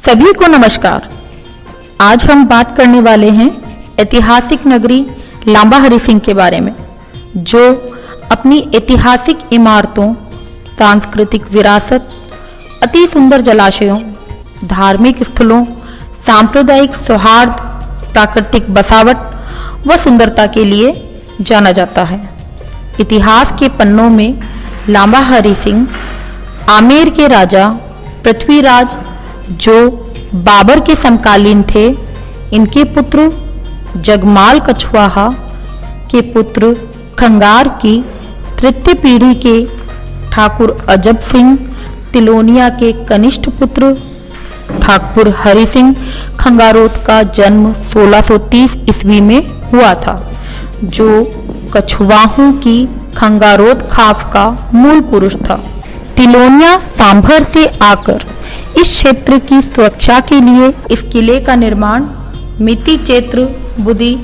सभी को नमस्कार। आज हम बात करने वाले हैं ऐतिहासिक नगरी लांबा हरि सिंह के बारे में, जो अपनी ऐतिहासिक इमारतों, सांस्कृतिक विरासत, अति सुंदर जलाशयों, धार्मिक स्थलों, सांप्रदायिक सौहार्द, प्राकृतिक बसावट व सुंदरता के लिए जाना जाता है। इतिहास के पन्नों में लांबा हरि सिंह आमेर के राजा पृथ्वीराज, जो बाबर के समकालीन थे, इनके पुत्र जगमाल कछवाहा के पुत्र खंगार की तृतीय पीढ़ी के ठाकुर अजब सिंह तिलोनिया के कनिष्ठ पुत्र ठाकुर हरि सिंह खंगारोत का जन्म 1630 ईस्वी में हुआ था, जो कछवाहों की खंगारोत खाफ का मूल पुरुष था। तिलोनिया सांभर से आकर इस क्षेत्र की सुरक्षा के लिए इस किले का निर्माण मिति चैत्र बुधि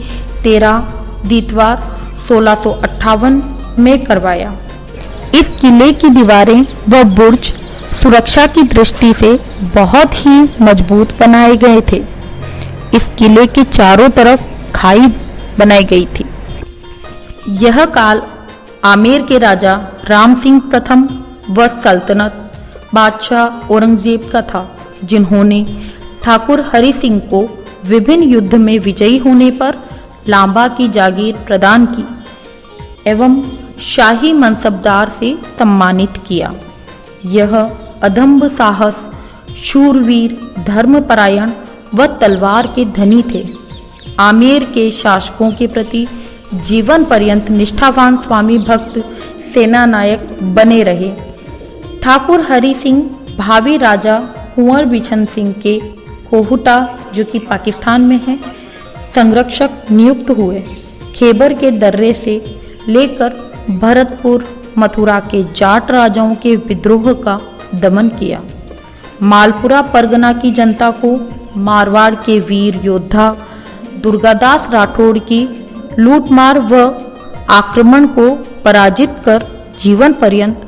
13 दीतवार 1658 में करवाया। इस किले की दीवारें व बुर्ज सुरक्षा की दृष्टि से बहुत ही मजबूत बनाए गए थे। इस किले के चारों तरफ खाई बनाई गई थी। यह काल आमेर के राजा राम सिंह प्रथम व सल्तनत बादशाह औरंगजेब का था, जिन्होंने ठाकुर हरि सिंह को विभिन्न युद्ध में विजयी होने पर लांबा की जागीर प्रदान की एवं शाही मनसबदार से सम्मानित किया। यह अदम्भ साहस, शूरवीर, धर्मपरायण व तलवार के धनी थे। आमेर के शासकों के प्रति जीवन पर्यंत निष्ठावान स्वामी भक्त सेनानायक बने रहे। ठाकुर हरि सिंह भावी राजा कुंवर बिशन सिंह के कोहुटा, जो कि पाकिस्तान में है, संरक्षक नियुक्त हुए। खैबर के दर्रे से लेकर भरतपुर, मथुरा के जाट राजाओं के विद्रोह का दमन किया। मालपुरा परगना की जनता को मारवाड़ के वीर योद्धा दुर्गादास राठौड़ की लूटमार व आक्रमण को पराजित कर जीवन पर्यंत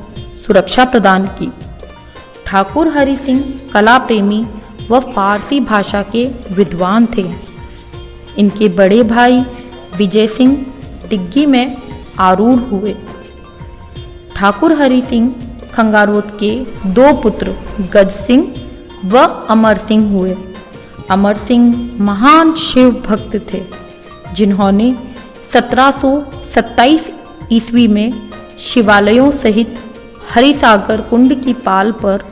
सुरक्षा प्रदान की। ठाकुर हरि सिंह कला प्रेमी व फारसी भाषा के विद्वान थे। इनके बड़े भाई विजय सिंह दिग्गी में आरूढ़ हुए। ठाकुर हरि सिंह खंगारोत के दो पुत्र गज सिंह व अमर सिंह हुए। अमर सिंह महान शिव भक्त थे, जिन्होंने 1727 ईस्वी में शिवालयों सहित हरिसागर कुंड की पाल पर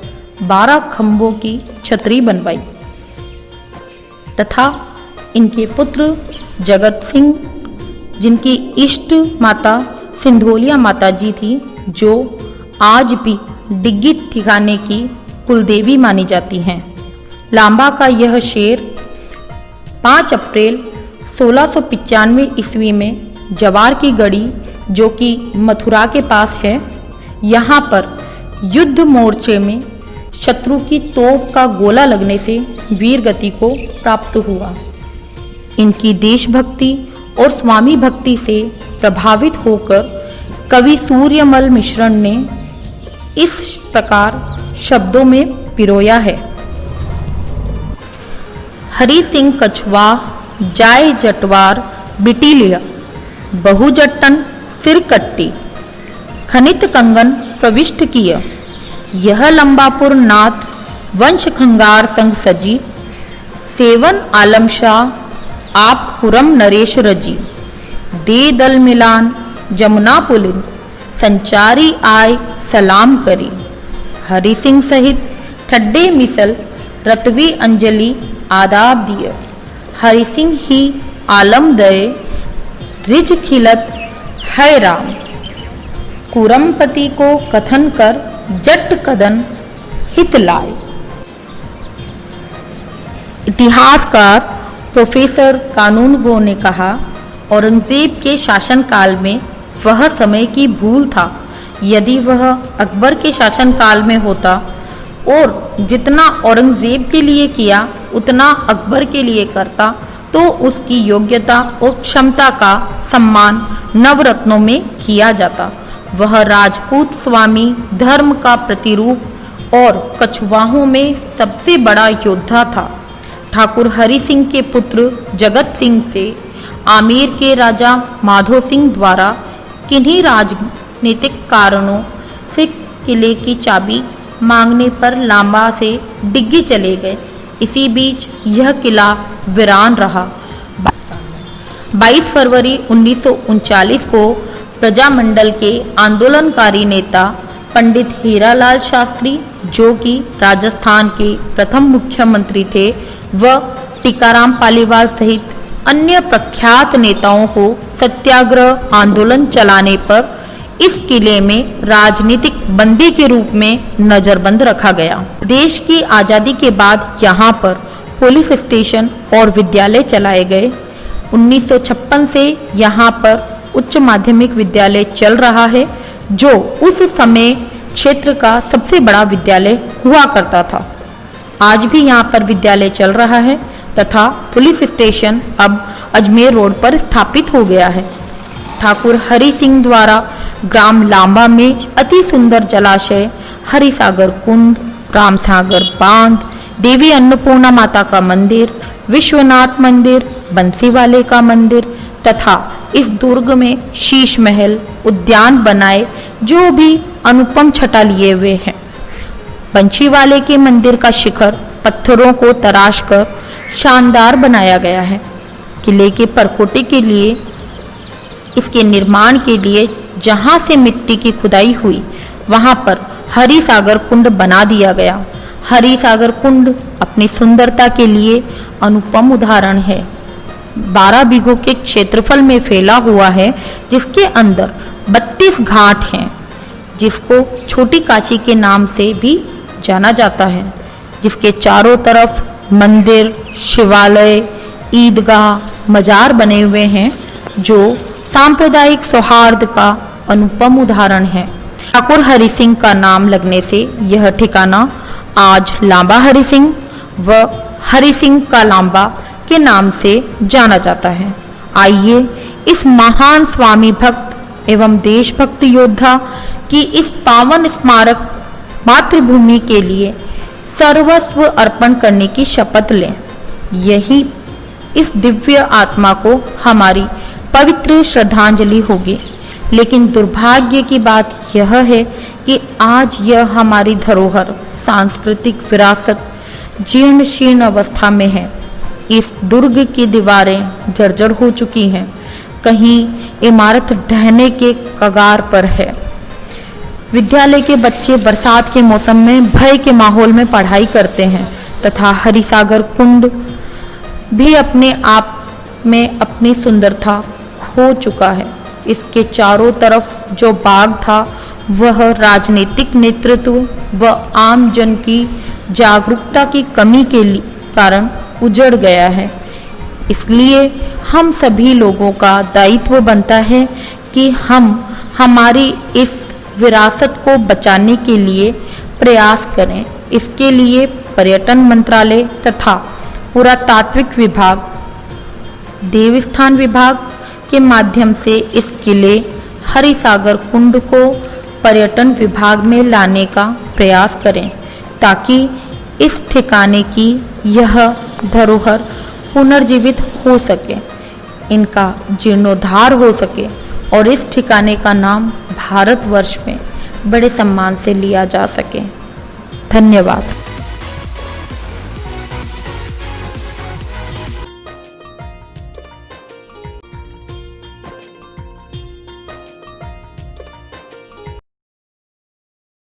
12 खंभों की छतरी बनवाई तथा इनके पुत्र जगत सिंह, जिनकी इष्ट माता सिंधोलिया माता जी थी, जो आज भी डिग्गी ठिकाने की कुलदेवी मानी जाती हैं। लांबा का यह शेर 5 अप्रैल 1695 ईस्वी में जवार की गढ़ी, जो कि मथुरा के पास है, यहाँ पर युद्ध मोर्चे में शत्रु की तोप का गोला लगने से वीर गति को प्राप्त हुआ। इनकी देशभक्ति और स्वामी भक्ति से प्रभावित होकर कवि सूर्यमल मिश्रण ने इस प्रकार शब्दों में पिरोया है। हरि सिंह कछवाह जाय जटवार बिटी लिया, बहु जट्टन सिर कट्टी, खनित कंगन प्रविष्ट किया। यह लंबापुर नाथ वंश खंगार संग सजी, सेवन आलम शाह आप खुरम नरेश रजी, दे दल मिलान जमुना पुलिन, संचारी आय सलाम करी। हरि सिंह सहित ठड्डे मिसल रतवी अंजलि आदाब दिय, हरि सिंह ही आलम दये रिज खिलत है राम, कुरमपति को कथन कर जट कदन हित लाए। इतिहासकार प्रोफेसर कानून गो ने कहा, औरंगजेब के शासनकाल में वह समय की भूल था। यदि वह अकबर के शासनकाल में होता और जितना औरंगजेब के लिए किया उतना अकबर के लिए करता, तो उसकी योग्यता और क्षमता का सम्मान नवरत्नों में किया जाता। वह राजपूत स्वामी धर्म का प्रतिरूप और कछवाहों में सबसे बड़ा योद्धा था। ठाकुर हरि सिंह के पुत्र जगत सिंह से आमेर के राजा माधो सिंह द्वारा किन्हीं राजनीतिक कारणों से किले की चाबी मांगने पर लांबा से डिग्गी चले गए। इसी बीच यह किला वीरान रहा। 22 फरवरी 1939 को प्रजामंडल के आंदोलनकारी नेता पंडित हीरालाल शास्त्री, जो कि राजस्थान के प्रथम मुख्यमंत्री थे, व टीकाराम पालीवाल सहित अन्य प्रख्यात नेताओं को सत्याग्रह आंदोलन चलाने पर इस किले में राजनीतिक बंदी के रूप में नजरबंद रखा गया। देश की आजादी के बाद यहाँ पर पुलिस स्टेशन और विद्यालय चलाए गए। 1956 से यहाँ पर उच्च माध्यमिक विद्यालय चल रहा है, जो उस समय क्षेत्र का सबसे बड़ा विद्यालय हुआ करता था। आज भी यहाँ पर विद्यालय चल रहा है तथा पुलिस स्टेशन अब अजमेर रोड पर स्थापित हो गया है। ठाकुर हरि सिंह द्वारा ग्राम लांबा में अति सुंदर जलाशय, हरिसागर कुंड, रामसागर बांध, देवी अन्नपूर्णा माता का मंदिर, विश्वनाथ मंदिर, बंसीवाले का मंदिर तथा इस दुर्ग में शीश महल, उद्यान बनाए जो भी अनुपम छटा लिए हुए हैं। बंसीवाले के मंदिर का शिखर पत्थरों को तराश कर शानदार बनाया गया है। किले के परकोटे के लिए, इसके निर्माण के लिए जहां से मिट्टी की खुदाई हुई वहां पर हरिसागर कुंड बना दिया गया। हरिसागर कुंड अपनी सुंदरता के लिए अनुपम उदाहरण है। 12 बीघों के क्षेत्रफल में फैला हुआ है, जिसके अंदर 32 घाट हैं, जिसको छोटी काशी के नाम से भी जाना जाता है, जिसके चारों तरफ मंदिर, शिवालय, ईदगाह, मजार बने हुए हैं, जो सांप्रदायिक सौहार्द का अनुपम उदाहरण है। ठाकुर हरि सिंह का नाम लगने से यह ठिकाना आज लांबा हरि सिंह व हरि सिंह का लांबा के नाम से जाना जाता है। आइए इस महान स्वामी भक्त एवं देशभक्त योद्धा की इस पावन स्मारक मातृभूमि के लिए सर्वस्व अर्पण करने की शपथ लें। यही इस दिव्य आत्मा को हमारी पवित्र श्रद्धांजलि होगी। लेकिन दुर्भाग्य की बात यह है कि आज यह हमारी धरोहर, सांस्कृतिक विरासत जीर्ण शीर्ण अवस्था में है। इस दुर्ग की दीवारें जर्जर हो चुकी हैं, कहीं इमारत ढहने के कगार पर है। विद्यालय के बच्चे बरसात के मौसम में भय के माहौल में पढ़ाई करते हैं तथा हरिसागर कुंड भी अपने आप में अपनी सुंदरता खो चुका है। इसके चारों तरफ जो बाग था वह राजनीतिक नेतृत्व व आम जन की जागरूकता की कमी के कारण उजड़ गया है। इसलिए हम सभी लोगों का दायित्व बनता है कि हम हमारी इस विरासत को बचाने के लिए प्रयास करें। इसके लिए पर्यटन मंत्रालय तथा पुरातात्विक विभाग, देवस्थान विभाग के माध्यम से इस किले हरिसागर कुंड को पर्यटन विभाग में लाने का प्रयास करें, ताकि इस ठिकाने की यह धरोहर पुनर्जीवित हो सके, इनका जीर्णोद्धार हो सके और इस ठिकाने का नाम भारतवर्ष में बड़े सम्मान से लिया जा सके। धन्यवाद।